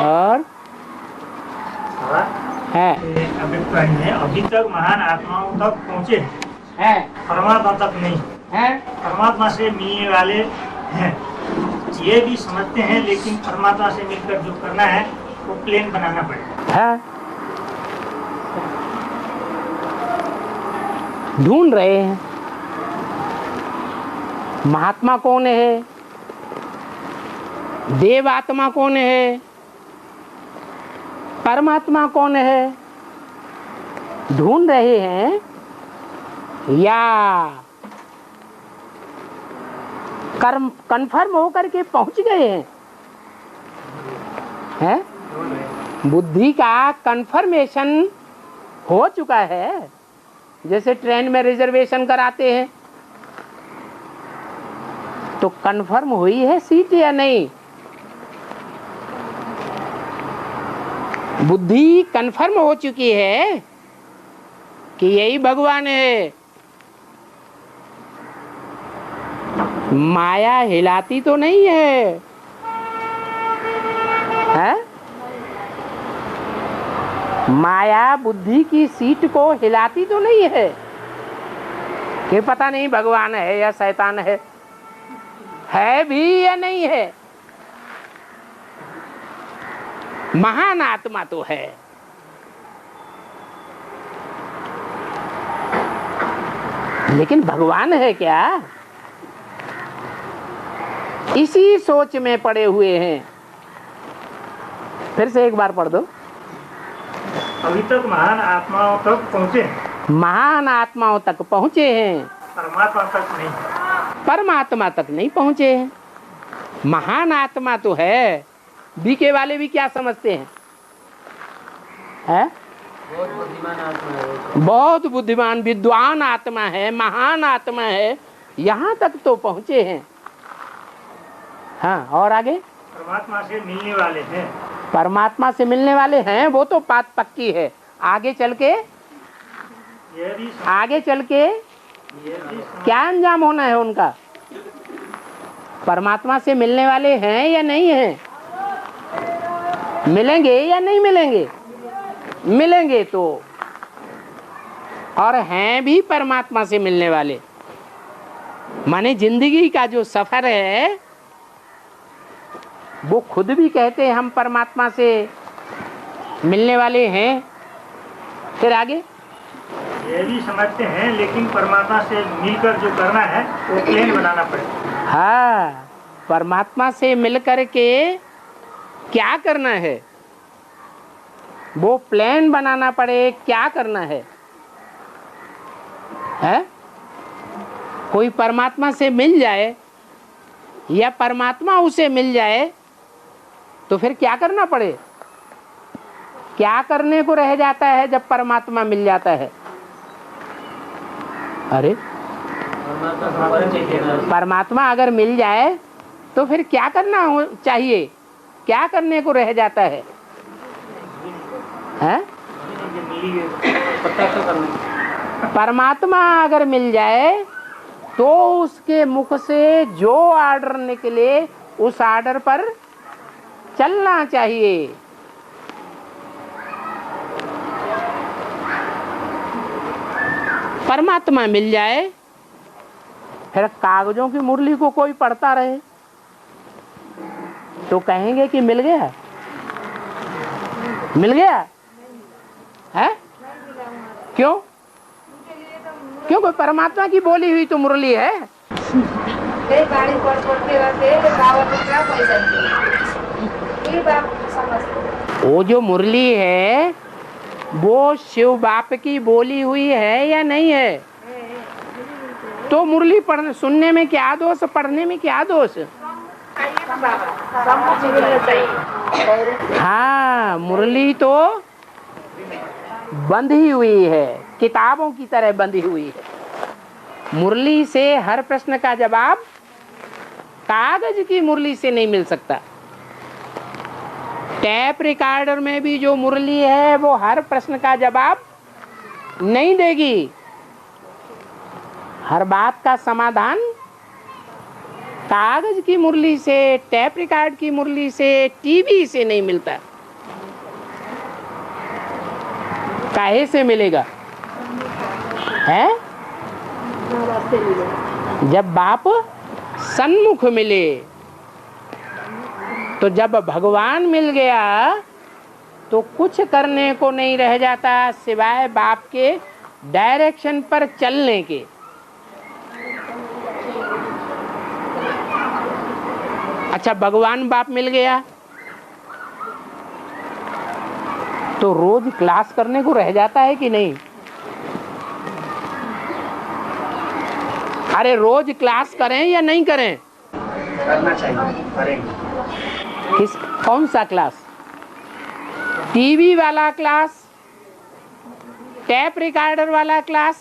और है अभिप्राय है अभी तक महान आत्माओं तक पहुँचे है परमात्मा तक नहीं है परमात्मा से मिलने वाले हैं ये भी समझते हैं लेकिन परमात्मा से मिलकर जो करना है वो प्लेन बनाना पड़ेगा। है ढूंढ रहे हैं महात्मा कौन है, देव आत्मा कौन है, परमात्मा कौन है, ढूंढ रहे हैं या कर्म कन्फर्म होकर के पहुंच गए हैं? बुद्धि का कन्फर्मेशन हो चुका है, जैसे ट्रेन में रिजर्वेशन कराते हैं तो कन्फर्म हुई है सीट या नहीं? बुद्धि कन्फर्म हो चुकी है कि यही भगवान है। माया हिलाती तो नहीं है, है? माया बुद्धि की सीट को हिलाती तो नहीं है कि पता नहीं भगवान है या शैतान है भी या नहीं है। महान आत्मा तो है। लेकिन भगवान है क्या? इसी सोच में पड़े हुए हैं। फिर से एक बार पढ़ दो। अभी तक महान आत्माओं तक पहुँचे महान आत्माओं तक पहुंचे हैं, परमात्मा तक नहीं परमात्मा तक नहीं पहुंचे हैं। महान आत्मा तो है। बीके वाले भी क्या समझते हैं? है? बहुत बुद्धिमान विद्वान आत्मा है, महान आत्मा है, यहाँ तक तो पहुंचे हैं। हाँ, और आगे परमात्मा से मिलने वाले हैं। परमात्मा से मिलने वाले हैं, वो तो बात पक्की है। आगे चल के क्या अंजाम होना है उनका? परमात्मा से मिलने वाले हैं या नहीं हैं? मिलेंगे या नहीं मिलेंगे? मिलेंगे तो, और हैं भी परमात्मा से मिलने वाले। माने जिंदगी का जो सफर है वो खुद भी कहते हैं हम परमात्मा से मिलने वाले हैं। फिर आगे ये भी समझते हैं लेकिन परमात्मा से मिलकर जो करना है वो प्लेन बनाना पड़ेगा। हाँ, परमात्मा से मिलकर के क्या करना है वो प्लान बनाना पड़े। क्या करना है? कोई परमात्मा से मिल जाए या परमात्मा उसे मिल जाए तो फिर क्या करना पड़े? क्या करने को रह जाता है जब परमात्मा मिल जाता है? अरे परमात्मा अगर मिल जाए तो फिर क्या करना चाहिए? क्या करने को रह जाता है? परमात्मा अगर मिल जाए तो उसके मुख से जो आर्डर निकले उस आर्डर पर चलना चाहिए। परमात्मा मिल जाए, फिर कागजों की मुरली को कोई पढ़ता रहे तो कहेंगे कि मिल गया, मिल गया है? क्यों? क्योंकि परमात्मा की बोली हुई तो मुरली है। वो जो मुरली है वो शिव बाप की बोली हुई है या नहीं है? तो मुरली पढ़ने सुनने में क्या दोष, पढ़ने में क्या दोष? हाँ, मुरली तो बंधी हुई है, किताबों की तरह बंधी हुई है। मुरली से हर प्रश्न का जवाब कागज की मुरली से नहीं मिल सकता। टैप रिकॉर्डर में भी जो मुरली है वो हर प्रश्न का जवाब नहीं देगी। हर बात का समाधान कागज की मुरली से, टैप रिकॉर्ड की मुरली से, टीवी से नहीं मिलता। काहे से मिलेगा? है जब बाप सन्मुख मिले। तो जब भगवान मिल गया तो कुछ करने को नहीं रह जाता सिवाय बाप के डायरेक्शन पर चलने के। अच्छा, भगवान बाप मिल गया तो रोज क्लास करने को रह जाता है कि नहीं? अरे रोज क्लास करें या नहीं करें? करना चाहिए, करेंगे। किस कौन सा क्लास? टीवी वाला क्लास, टेप रिकॉर्डर वाला क्लास,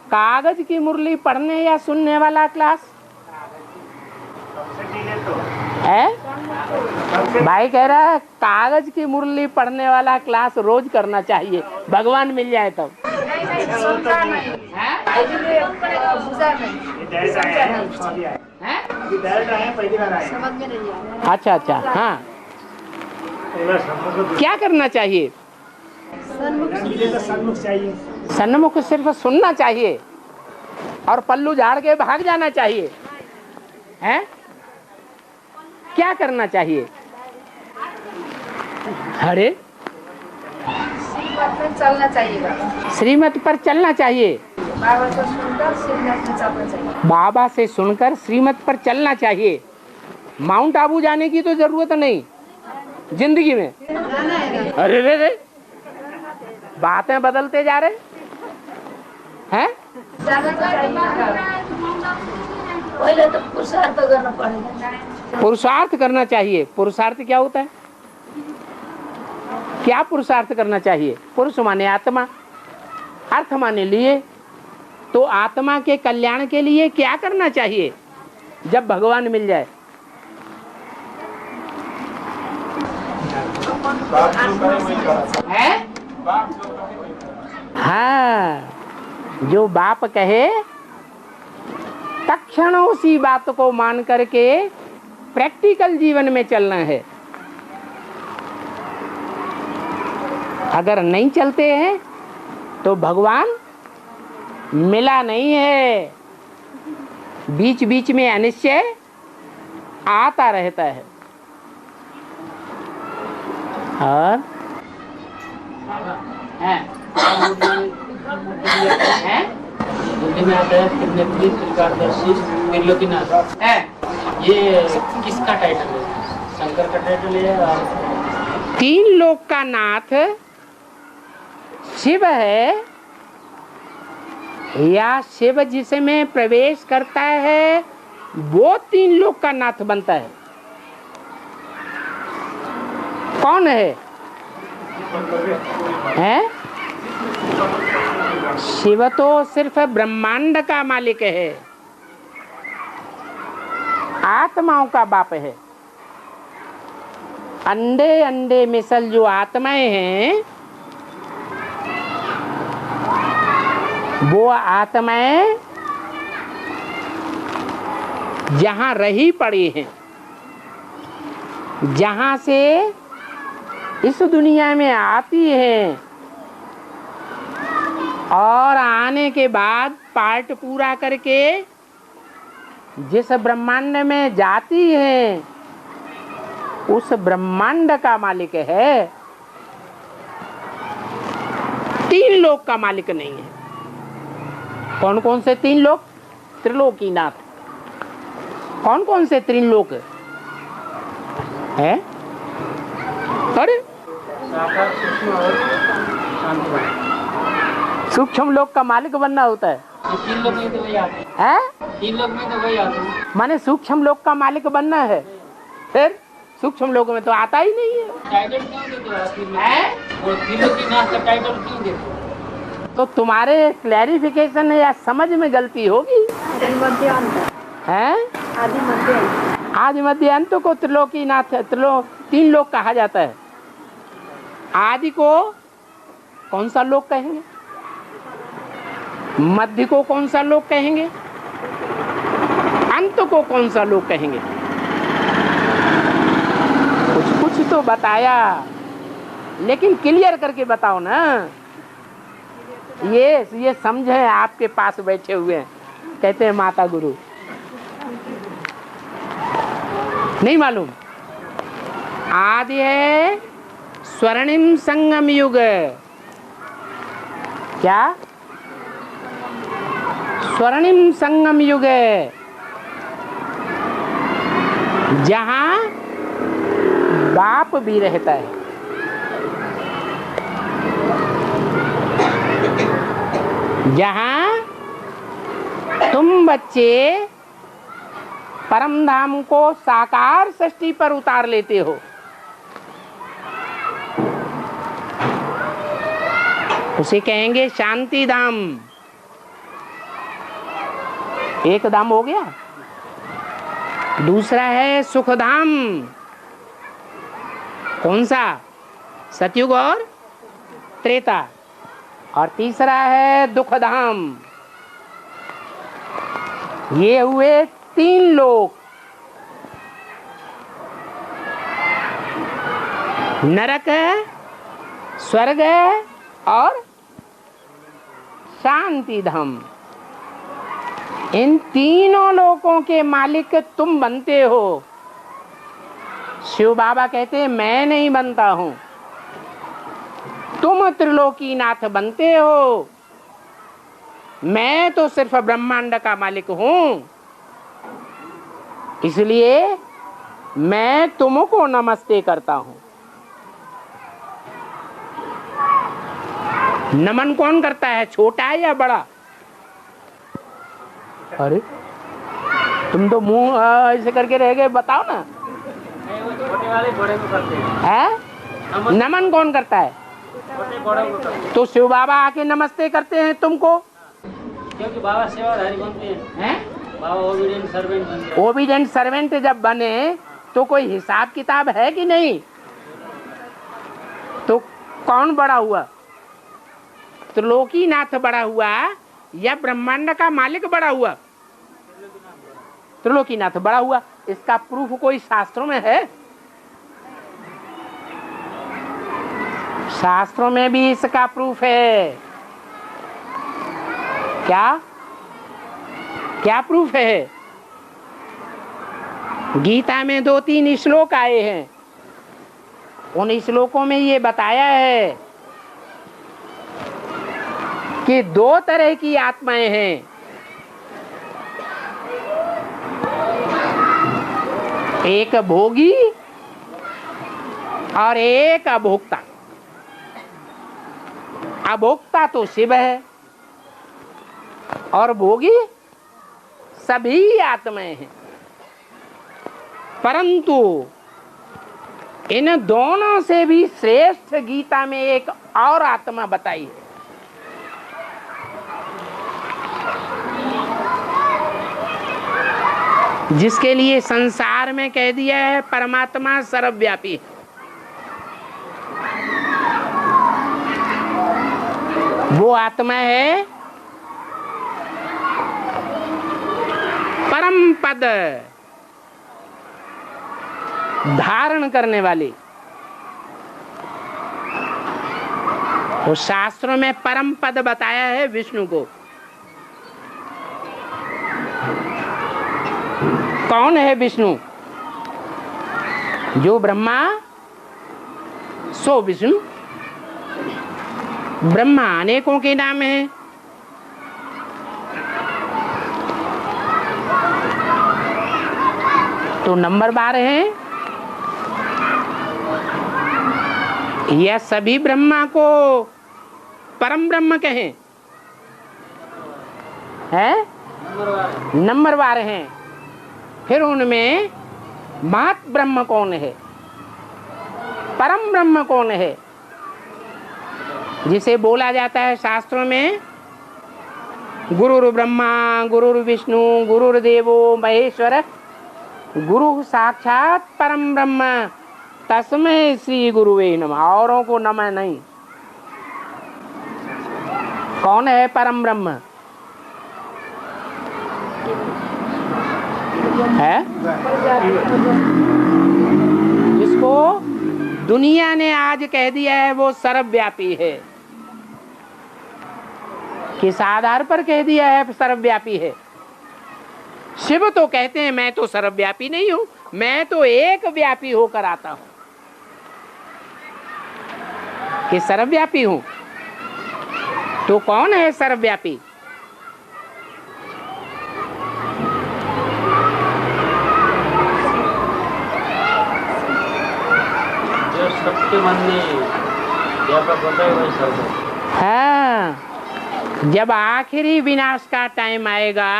कागज की मुरली पढ़ने या सुनने वाला क्लास है? भाई कह रहा है कागज की मुरली पढ़ने वाला क्लास रोज करना चाहिए, भगवान मिल जाए तब। अच्छा अच्छा, हाँ, क्या करना चाहिए? सन्मुख सिर्फ सुनना चाहिए और पल्लू झाड़ के भाग जाना चाहिए, हैं? क्या करना चाहिए? अरे श्रीमत पर चलना चाहिए, श्रीमत पर चलना चाहिए, बाबा से सुनकर श्रीमत पर चलना चाहिए। बाबा से सुनकर श्रीमत पर चलना चाहिए। माउंट आबू जाने की तो जरूरत नहीं जिंदगी में। अरे रे रे, बातें बदलते जा रहे हैं। पहले तो पुरुषार्थ करना पड़ेगा। पुरुषार्थ करना चाहिए। पुरुषार्थ क्या होता है? क्या पुरुषार्थ करना चाहिए? पुरुष माने आत्मा, अर्थ माने लिए। तो आत्मा के कल्याण के लिए क्या करना चाहिए जब भगवान मिल जाए? है? हाँ, जो बाप कहे तक्षण उसी बात को मान करके प्रैक्टिकल जीवन में चलना है। अगर नहीं चलते हैं तो भगवान मिला नहीं है। बीच बीच में अनिश्चय आता रहता है। और हिंदी में आता है त्रिनेत्री त्रिकालदर्शी त्रिलोकीनाथ है। ये किसका टाइटल है? शंकर का टाइटल है या तीन लोक का नाथ शिव है, या शिव जिसमें प्रवेश करता है वो तीन लोक का नाथ बनता है? कौन है? हैं? शिव तो सिर्फ ब्रह्मांड का मालिक है, आत्माओं का बाप है। अंडे अंडे मिसल जो आत्माएं हैं वो आत्माएं जहां रही पड़ी हैं, जहां से इस दुनिया में आती हैं और आने के बाद पार्ट पूरा करके जिस ब्रह्मांड में जाती हैं उस ब्रह्मांड का मालिक है, तीन लोक का मालिक नहीं है। कौन कौन से तीन लोक? त्रिलोकीनाथ। कौन कौन से तीन लोक है? अरे सूक्ष्म लोक का मालिक बनना होता है। तीन लोग में तो वही आते हैं? तीन लोग में तो वही आते हैं। माने सूक्ष्म लोक का मालिक बनना है। फिर सूक्ष्म लोक में तो आता ही नहीं है। टाइटल क्यों देते हो? वो त्रिलोकीनाथ का टाइटल क्यों देते हो? तो तुम्हारे क्लैरिफिकेशन है या समझ में गलती होगी। हैं? आदि मध्य अंत को त्रिलोकीनाथ तीन लोक कहा जाता है। आदि को कौन सा लोक कहेंगे? मध्य को कौन सा लोक कहेंगे? अंत को कौन सा लोक कहेंगे? कुछ कुछ तो बताया, लेकिन क्लियर करके बताओ ना। ये समझे आपके पास बैठे हुए हैं, कहते हैं माता गुरु, नहीं मालूम। आदि है स्वर्णिम संगम युग। क्या? स्वर्णिम संगम युग है, जहां बाप भी रहता है, जहां तुम बच्चे परम धाम को साकार सृष्टि पर उतार लेते हो। उसे कहेंगे शांति धाम। एक धाम हो गया। दूसरा है सुख धाम। कौन सा? सतयुग और त्रेता। और तीसरा है दुख धाम। ये हुए 3 लोक। नरक है, स्वर्ग है और शांति धाम। इन तीनों लोकों के मालिक तुम बनते हो। शिव बाबा कहते हैं मैं नहीं बनता हूं, तुम त्रिलोकीनाथ बनते हो। मैं तो सिर्फ ब्रह्मांड का मालिक हूं, इसलिए मैं तुमको नमस्ते करता हूं। नमन कौन करता है, छोटा है या बड़ा? अरे तुम तो मुंह ऐसे करके रह गए, बताओ ना। छोटे वाले बड़े को करते हैं। नमन कौन करता है? छोटे बड़े को करते हैं। तो शिव बाबा आके नमस्ते करते हैं तुमको, क्योंकि बाबा सेवाधारी बनते हैं। बाबा ओबीडिएंट सर्वेंट बनते हैं। ओबीडिएंट सर्वेंट जब बने तो कोई हिसाब किताब है कि नहीं? तो कौन बड़ा हुआ? त्रिलोकीनाथ बड़ा हुआ या ब्रह्मांड का मालिक बड़ा हुआ? त्रिलोकीनाथ बड़ा हुआ। इसका प्रूफ कोई शास्त्रों में है? शास्त्रों में भी इसका प्रूफ है। क्या क्या प्रूफ है? गीता में 2-3 श्लोक आए हैं। उन श्लोकों में ये बताया है कि 2 तरह की आत्माएं हैं। एक भोगी और एक अभोक्ता। अभोक्ता तो शिव है और भोगी सभी आत्माएं हैं। परंतु इन दोनों से भी श्रेष्ठ गीता में एक और आत्मा बताई है। जिसके लिए संसार में कह दिया है परमात्मा सर्वव्यापी। वो आत्मा है परम पद धारण करने वाली। वो शास्त्रों में परम पद बताया है विष्णु को। कौन है विष्णु? जो ब्रह्मा सो विष्णु। ब्रह्मा अनेकों के नाम है। तो नंबर 12 है। यह सभी ब्रह्मा को परम ब्रह्म कहें है? नंबर 12 हैं। फिर उनमें महत ब्रह्म कौन है? परम ब्रह्म कौन है? जिसे बोला जाता है शास्त्रों में गुरुर् ब्रह्मा गुरुर्विष्णु गुरुर्देवो महेश्वर गुरु साक्षात परम ब्रह्म तस्मै श्री गुरुवे नमः। औरों को नमः नहीं। कौन है परम ब्रह्म? है जिसको दुनिया ने आज कह दिया है वो सर्वव्यापी है। किस आधार पर कह दिया है सर्वव्यापी है? शिव तो कहते हैं मैं तो सर्वव्यापी नहीं हूं, मैं तो एक व्यापी होकर आता हूं। कि सर्वव्यापी हूं तो कौन है सर्वव्यापी? जो सबके मन में व्यापक होता है वही सर्वव्यापी। हाँ, जब आखिरी विनाश का टाइम आएगा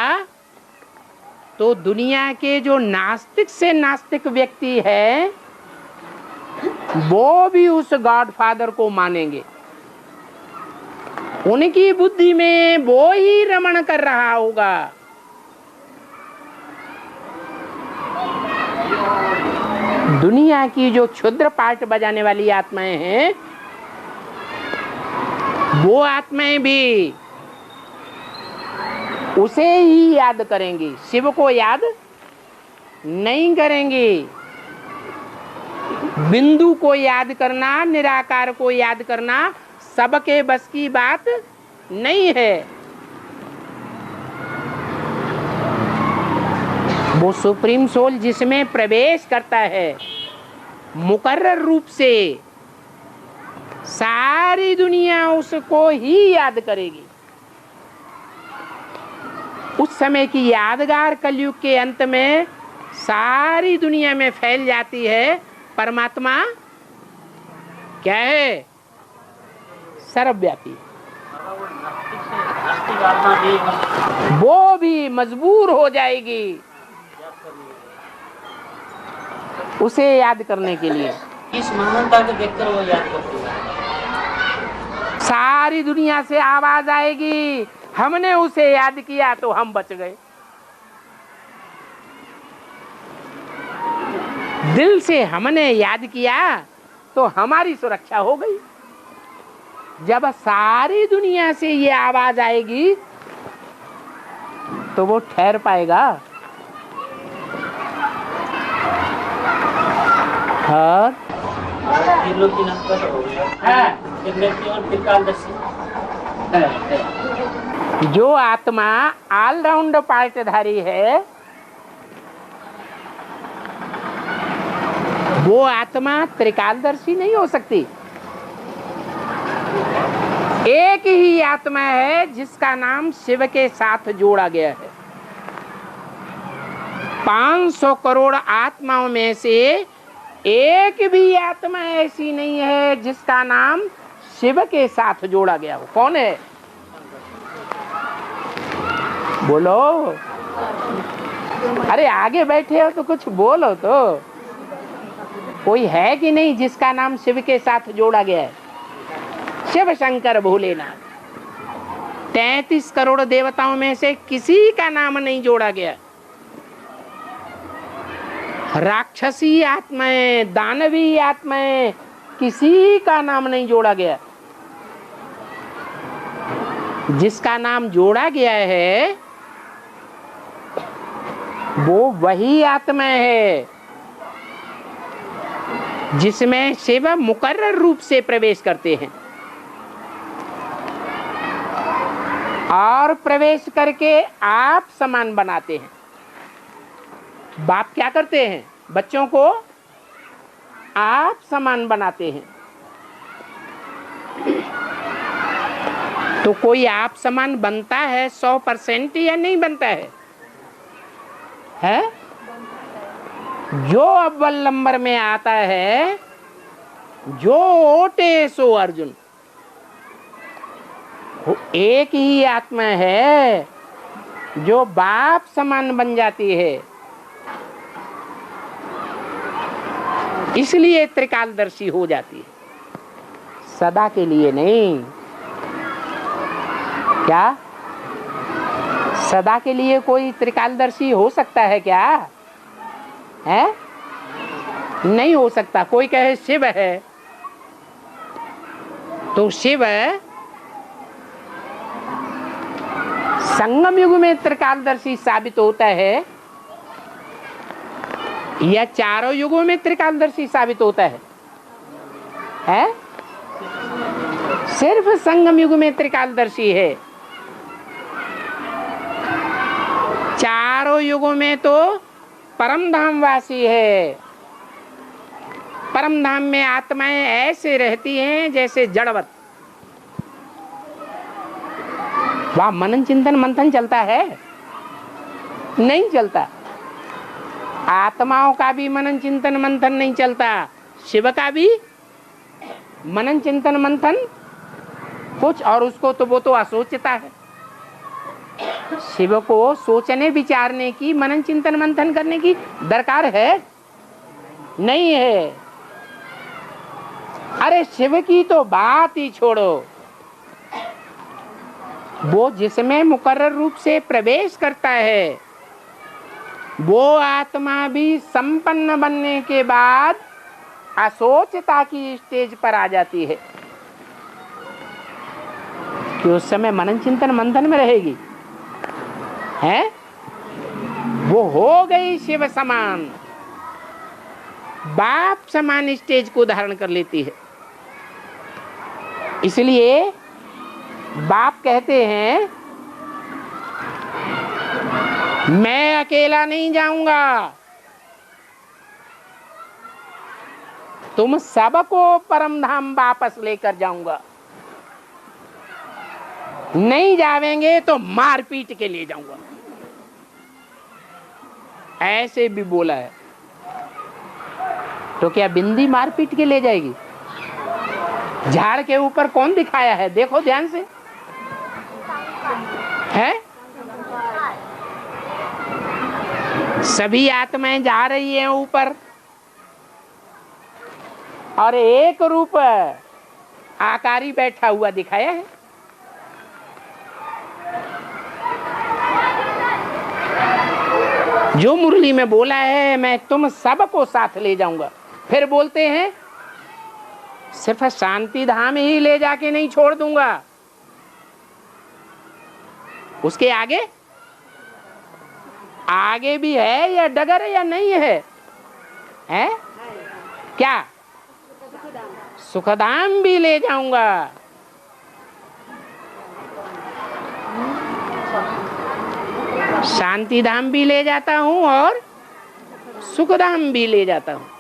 तो दुनिया के जो नास्तिक से नास्तिक व्यक्ति है वो भी उस गॉडफादर को मानेंगे। उनकी बुद्धि में वो ही रमण कर रहा होगा। दुनिया की जो क्षुद्र पार्ट बजाने वाली आत्माएं हैं वो आत्माएं भी उसे ही याद करेंगी, शिव को याद नहीं करेंगी। बिंदु को याद करना, निराकार को याद करना सबके बस की बात नहीं है। वो सुप्रीम सोल जिसमें प्रवेश करता है मुकर्रर रूप से सारी दुनिया उसको ही याद करेगी। उस समय की यादगार कलयुग के अंत में सारी दुनिया में फैल जाती है। परमात्मा क्या है? सर्वव्यापी। वो भी मजबूर हो जाएगी उसे याद करने के लिए। इस महानता को देखकर वो याद करती है। सारी दुनिया से आवाज आएगी, हमने उसे याद किया तो हम बच गए। दिल से हमने याद किया तो हमारी सुरक्षा हो गई। जब सारी दुनिया से ये आवाज आएगी तो वो ठहर पाएगा। और जो आत्मा ऑलराउंड पार्टधारी है वो आत्मा त्रिकालदर्शी नहीं हो सकती। एक ही आत्मा है जिसका नाम शिव के साथ जोड़ा गया है। 500 करोड़ आत्माओं में से एक भी आत्मा ऐसी नहीं है जिसका नाम शिव के साथ जोड़ा गया हो। कौन है? बोलो। अरे आगे बैठे हो तो कुछ बोलो तो। कोई है कि नहीं जिसका नाम शिव के साथ जोड़ा गया है? शिव शंकर भोलेनाथ। 33 करोड़ देवताओं में से किसी का नाम नहीं जोड़ा गया। राक्षसी आत्माएं, दानवी आत्माएं, किसी का नाम नहीं जोड़ा गया। जिसका नाम जोड़ा गया है वो वही आत्मा है जिसमें शिव मुकर्रर रूप से प्रवेश करते हैं और प्रवेश करके आप समान बनाते हैं। बाप क्या करते हैं? बच्चों को आप समान बनाते हैं। तो कोई आप समान बनता है 100% या नहीं बनता है? जो अव्वल नंबर में आता है, जो ओटे सो अर्जुन, वो एक ही आत्मा है जो बाप समान बन जाती है। इसलिए त्रिकालदर्शी हो जाती है, सदा के लिए नहीं। क्या सदा के लिए कोई त्रिकालदर्शी हो सकता है क्या? है? नहीं हो सकता। कोई कहे शिव है तो शिव संगम युग में त्रिकालदर्शी साबित होता है या चारों युगों में त्रिकालदर्शी साबित होता है? है? सिर्फ संगम युग में त्रिकालदर्शी है। चारों युगों में तो परम धाम वासी है। परम धाम में आत्माएं ऐसे रहती हैं जैसे जड़वत। वहां मनन चिंतन मंथन चलता है? नहीं चलता। आत्माओं का भी मनन चिंतन मंथन नहीं चलता, शिव का भी मनन चिंतन मंथन कुछ, और उसको तो वो तो असोचता है। शिव को सोचने विचारने की, मनन चिंतन मंथन करने की दरकार है? नहीं है। अरे शिव की तो बात ही छोड़ो, वो जिसमें मुकर्रर रूप से प्रवेश करता है, वो आत्मा भी संपन्न बनने के बाद असोचता की स्टेज पर आ जाती है कि उस समय मनन चिंतन मंथन में रहेगी, है? वो हो गई शिव समान, बाप समान स्टेज को धारण कर लेती है। इसलिए बाप कहते हैं मैं अकेला नहीं जाऊंगा, तुम सबको परम धाम वापस लेकर जाऊंगा। नहीं जावेंगे तो मार पीट के ले जाऊंगा। ऐसे भी बोला है। तो क्या बिंदी मार पीट के ले जाएगी? झाड़ के ऊपर कौन दिखाया है? देखो ध्यान से, है? सभी आत्माएं जा रही हैं ऊपर, और एक रूप आकारी बैठा हुआ दिखाया है। जो मुरली में बोला है मैं तुम सबको साथ ले जाऊंगा, फिर बोलते हैं सिर्फ शांति धाम ही ले जाके नहीं छोड़ दूंगा, उसके आगे आगे भी है या डगर या नहीं है? है क्या? सुखधाम भी ले जाऊंगा। शांति धाम भी ले जाता हूं और सुखधाम भी ले जाता हूं।